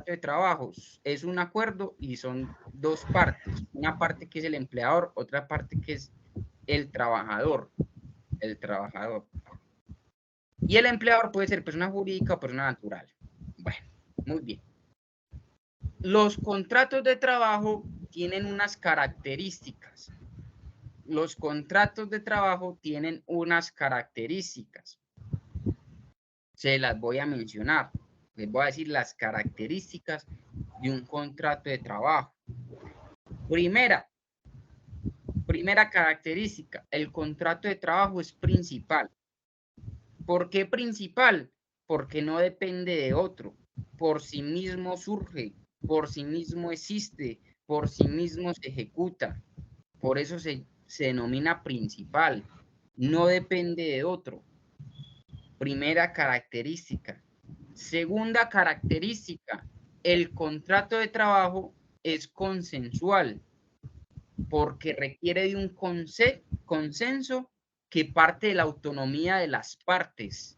contrato de trabajo es un acuerdo y son dos partes. Una parte que es el empleador, otra parte que es el trabajador. El trabajador. Y el empleador puede ser persona jurídica o persona natural. Bueno, muy bien. Los contratos de trabajo tienen unas características. Los contratos de trabajo tienen unas características. Se las voy a mencionar. Les voy a decir las características de un contrato de trabajo. Primera característica, el contrato de trabajo es principal. ¿Por qué principal? Porque no depende de otro. Por sí mismo surge, por sí mismo existe, por sí mismo se ejecuta. Por eso se denomina principal. No depende de otro. Primera característica. Segunda característica, el contrato de trabajo es consensual porque requiere de un consenso que parte de la autonomía de las partes.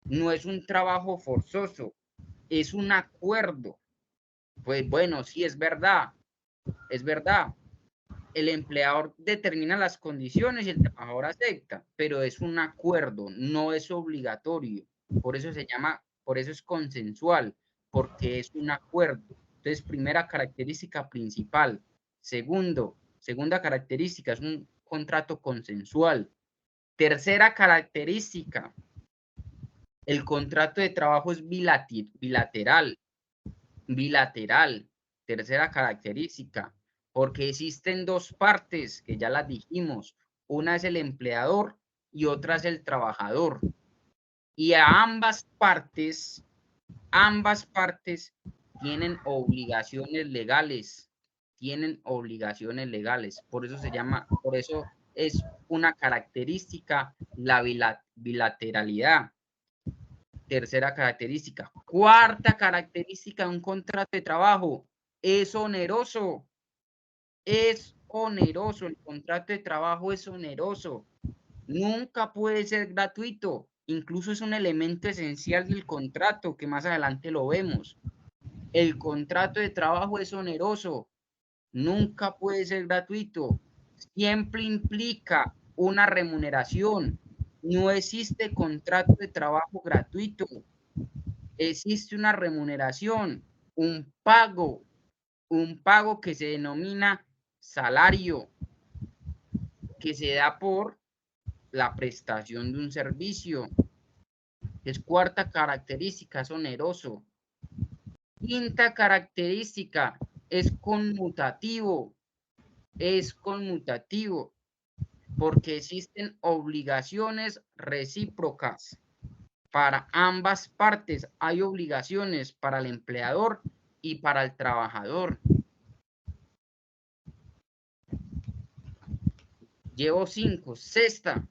No es un trabajo forzoso, es un acuerdo. Pues bueno, sí es verdad, es verdad. El empleador determina las condiciones y el trabajador acepta, pero es un acuerdo, no es obligatorio. Por eso se llama, por eso es consensual, porque es un acuerdo. Entonces, primera característica principal. Segunda característica, es un contrato consensual. Tercera característica, el contrato de trabajo es bilateral. Bilateral. Tercera característica, porque existen dos partes que ya las dijimos. Una es el empleador y otra es el trabajador. Y a ambas partes tienen obligaciones legales. Tienen obligaciones legales. Por eso se llama, por eso es una característica la bilateralidad. Tercera característica. Cuarta característica de un contrato de trabajo. Es oneroso. Es oneroso. El contrato de trabajo es oneroso. Nunca puede ser gratuito. Incluso es un elemento esencial del contrato que más adelante lo vemos. El contrato de trabajo es oneroso. Nunca puede ser gratuito. Siempre implica una remuneración. No existe contrato de trabajo gratuito. Existe una remuneración, un pago que se denomina salario, que se da por la prestación de un servicio. Es cuarta característica, es oneroso. Quinta característica, es conmutativo, porque existen obligaciones recíprocas. Para ambas partes hay obligaciones para el empleador y para el trabajador. Llevo 5. Sexta,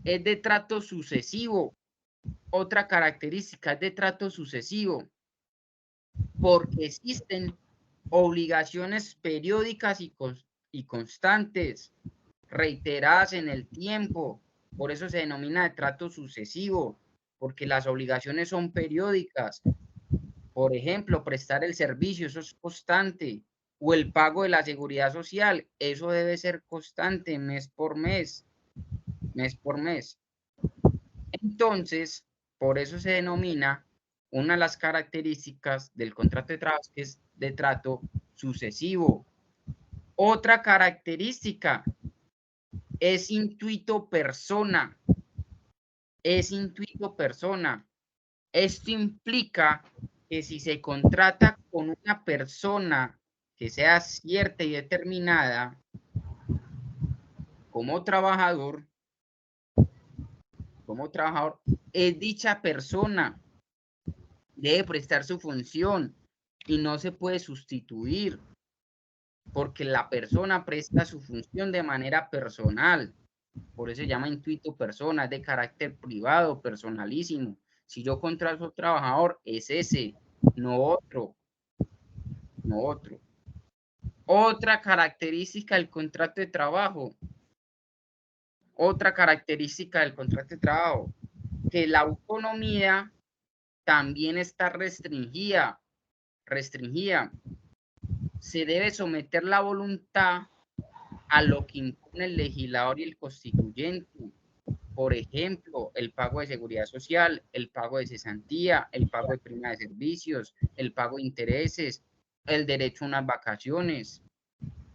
es de trato sucesivo. Otra característica es de trato sucesivo, porque existen obligaciones periódicas y constantes, reiteradas en el tiempo. Por eso se denomina de trato sucesivo, porque las obligaciones son periódicas. Por ejemplo, prestar el servicio, eso es constante. O el pago de la seguridad social, eso debe ser constante, mes por mes. Entonces, por eso se denomina una de las características del contrato de trabajo, que es de trato sucesivo. Otra característica es intuito persona. Es intuito persona. Esto implica que si se contrata con una persona que sea cierta y determinada como trabajador, es dicha persona, debe prestar su función y no se puede sustituir porque la persona presta su función de manera personal. Por eso se llama intuito persona, es de carácter privado, personalísimo. Si yo contrato a un trabajador, es ese, no otro, no otro. Otra característica del contrato de trabajo, que la autonomía también está restringida. Se debe someter la voluntad a lo que impone el legislador y el constituyente. Por ejemplo, el pago de seguridad social, el pago de cesantía, el pago de prima de servicios, el pago de intereses, el derecho a unas vacaciones.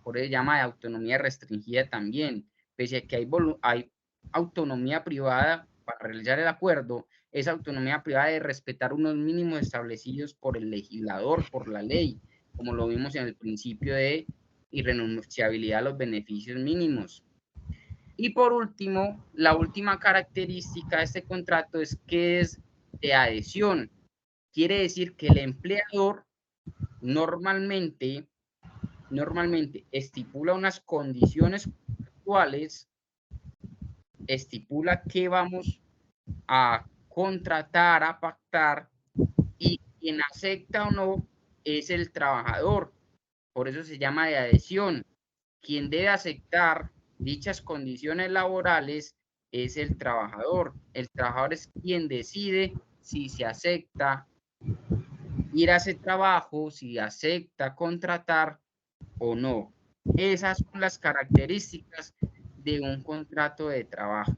Por eso se llama de autonomía restringida también. Pese a que hay autonomía privada para realizar el acuerdo, esa autonomía privada de respetar unos mínimos establecidos por el legislador, por la ley, como lo vimos en el principio de irrenunciabilidad a los beneficios mínimos. Y por último, la última característica de este contrato es que es de adhesión. Quiere decir que el empleador normalmente estipula unas condiciones actuales, estipula que vamos a contratar, a pactar, y quien acepta o no es el trabajador. Por eso se llama de adhesión. Quien debe aceptar dichas condiciones laborales es el trabajador. El trabajador es quien decide si se acepta ir a ese trabajo, si acepta contratar o no. Esas son las características de un contrato de trabajo.